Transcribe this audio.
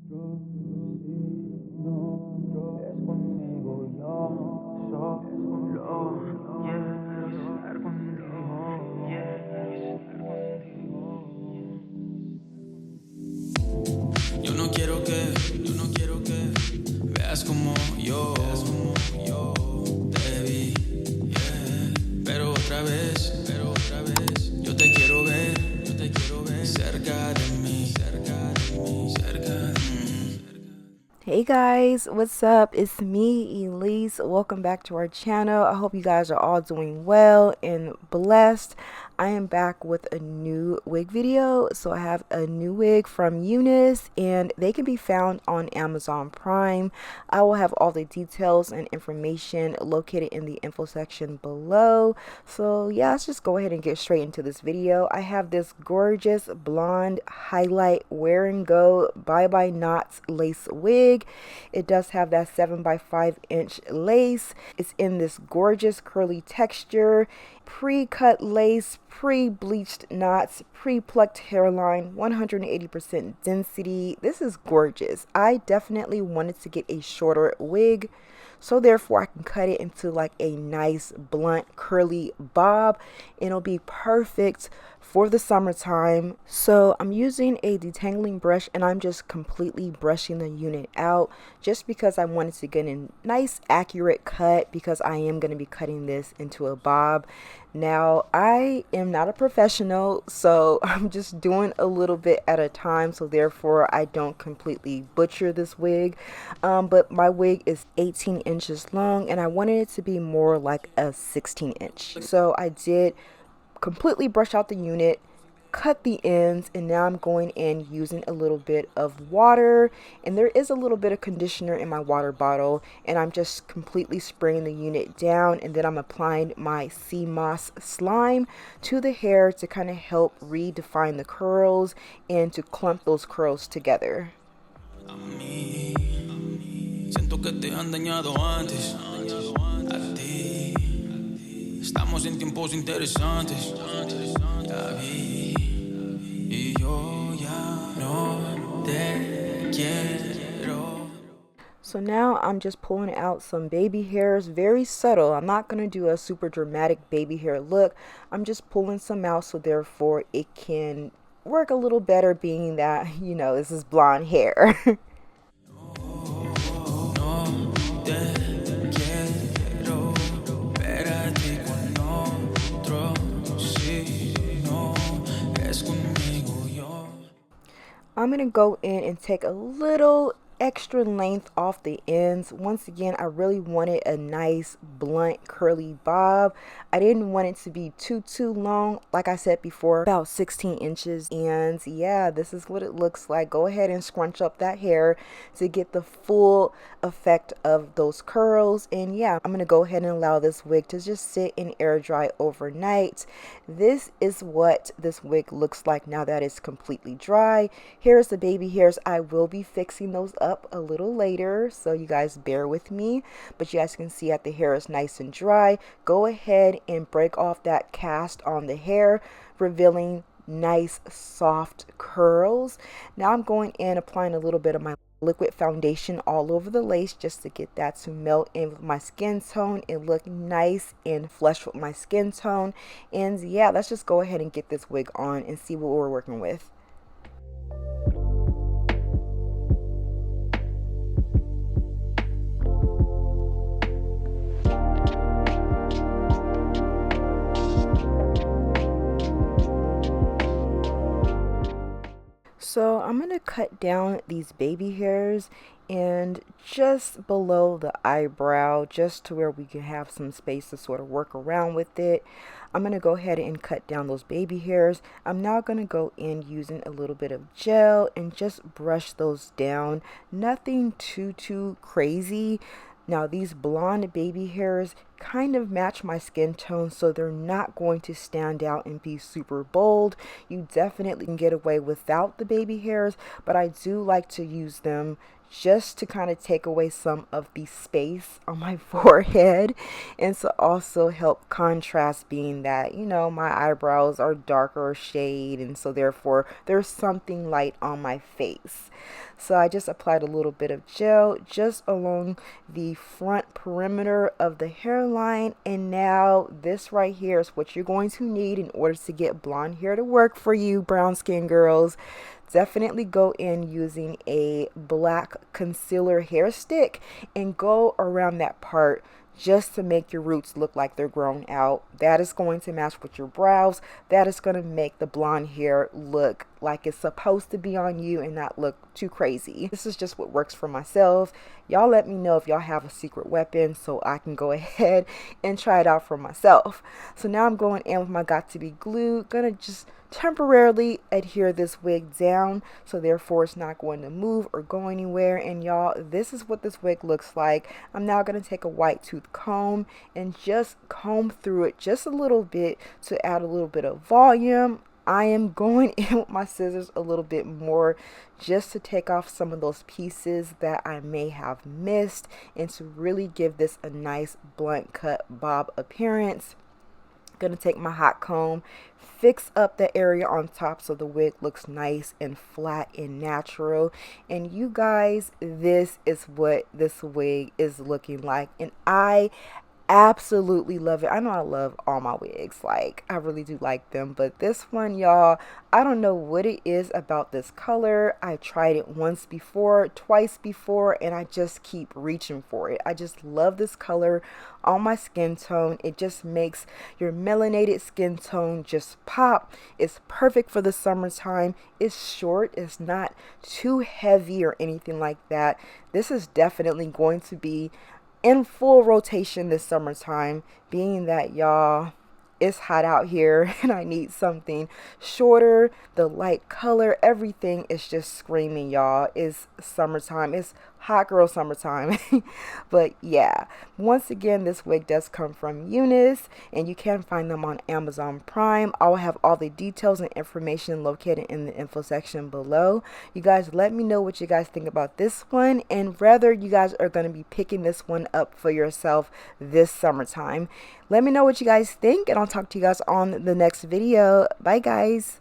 Yo no quiero que veas como yo te vi, yeah. Pero otra vez, yo te quiero ver cerca de mí, cerca de mí. Hey guys, what's up? It's me, Elise. Welcome back to our channel. I hope you guys are all doing well and blessed. I am back with a new wig video. So I have a new wig from UNICE and they can be found on Amazon Prime. I will have all the details and information located in the info section below. So yeah, let's just go ahead and get straight into this video. I have this gorgeous blonde highlight wear and go bye-bye knots lace wig. It does have that 7x5" lace. It's in this gorgeous curly texture, pre-cut lace, pre-bleached knots, pre-plucked hairline, 180% density. This is gorgeous. I definitely wanted to get a shorter wig, so therefore I can cut it into like a nice blunt curly bob. It'll be perfect for the summertime. So I'm using a detangling brush and I'm just completely brushing the unit out just because I wanted to get a nice accurate cut, because I am going to be cutting this into a bob. Now I am not a professional, so I'm just doing a little bit at a time, so therefore I don't completely butcher this wig. But my wig is 18 inches long and I wanted it to be more like a 16-inch. So I did completely brush out the unit, cut the ends, and now I'm going in using a little bit of water, and there is a little bit of conditioner in my water bottle, and I'm just completely spraying the unit down, and then I'm applying my sea moss slime to the hair to kind of help redefine the curls and to clump those curls together. Siento que te han dañado antes. A ti. Estamos en tiempos interesantes. Ya vi. Y yo ya no te quiero. So now I'm just pulling out some baby hairs, very subtle. I'm not going to do a super dramatic baby hair look. I'm just pulling some out so therefore it can work a little better, being that, you know, this is blonde hair. I'm going to go in and take a little extra length off the ends. Once again, I really wanted a nice blunt curly bob. I didn't want it to be too long. Like I said before, about 16 inches. And yeah, this is what it looks like. Go ahead and scrunch up that hair to get the full effect of those curls. And yeah, I'm going to go ahead and allow this wig to just sit and air dry overnight. This is what this wig looks like now that it's completely dry. Here's the baby hairs. I will be fixing those up a little later, so you guys bear with me. But you guys can see that the hair is nice and dry. Go ahead and break off that cast on the hair, revealing nice soft curls. Now I'm going in applying a little bit of my liquid foundation all over the lace just to get that to melt in with my skin tone and look nice and flush with my skin tone. And yeah, let's just go ahead and get this wig on and see what we're working with. So I'm going to cut down these baby hairs and just below the eyebrow, just to where we can have some space to sort of work around with it. I'm going to go ahead and cut down those baby hairs. I'm now going to go in using a little bit of gel and just brush those down. Nothing too crazy. Now these blonde baby hairs kind of match my skin tone, so they're not going to stand out and be super bold. You definitely can get away without the baby hairs, but I do like to use them just to kind of take away some of the space on my forehead, and to also help contrast, being that, you know, my eyebrows are darker shade, and so therefore there's something light on my face. So I just applied a little bit of gel just along the front perimeter of the hairline, and now this right here is what you're going to need in order to get blonde hair to work for you, brown skin girls. Definitely go in using a black concealer hair stick and go around that part just to make your roots look like they're grown out. That is going to match with your brows. That is going to make the blonde hair look like it's supposed to be on you and not look too crazy. This is just what works for myself. Y'all let me know if y'all have a secret weapon so I can go ahead and try it out for myself. So now I'm going in with my Got To Be glue. Gonna just temporarily adhere this wig down, so therefore it's not going to move or go anywhere. And y'all, this is what this wig looks like. I'm now going to take a white tooth comb and just comb through it just a little bit to add a little bit of volume. I am going in with my scissors a little bit more just to take off some of those pieces that I may have missed, and to really give this a nice blunt cut bob appearance. Gonna take my hot comb, fix up the area on top so the wig looks nice and flat and natural. And you guys, this is what this wig is looking like, and I absolutely love it. I know I love all my wigs, like I really do like them, but this one, y'all, I don't know what it is about this color. I tried it once before, twice before, and I just keep reaching for it. I just love this color on my skin tone. It just makes your melanated skin tone just pop. It's perfect for the summertime. It's short, it's not too heavy or anything like that. This is definitely going to be in full rotation this summertime, being that, y'all, it's hot out here and I need something shorter. The light color, everything is just screaming, y'all. It's summertime. It's hot girl summertime. But yeah, once again, this wig does come from UNICE, and you can find them on Amazon Prime. I will have all the details and information located in the info section below. You guys, let me know what you guys think about this one, and whether you guys are going to be picking this one up for yourself this summertime. Let me know what you guys think, and I'll talk to you guys on the next video. Bye, guys.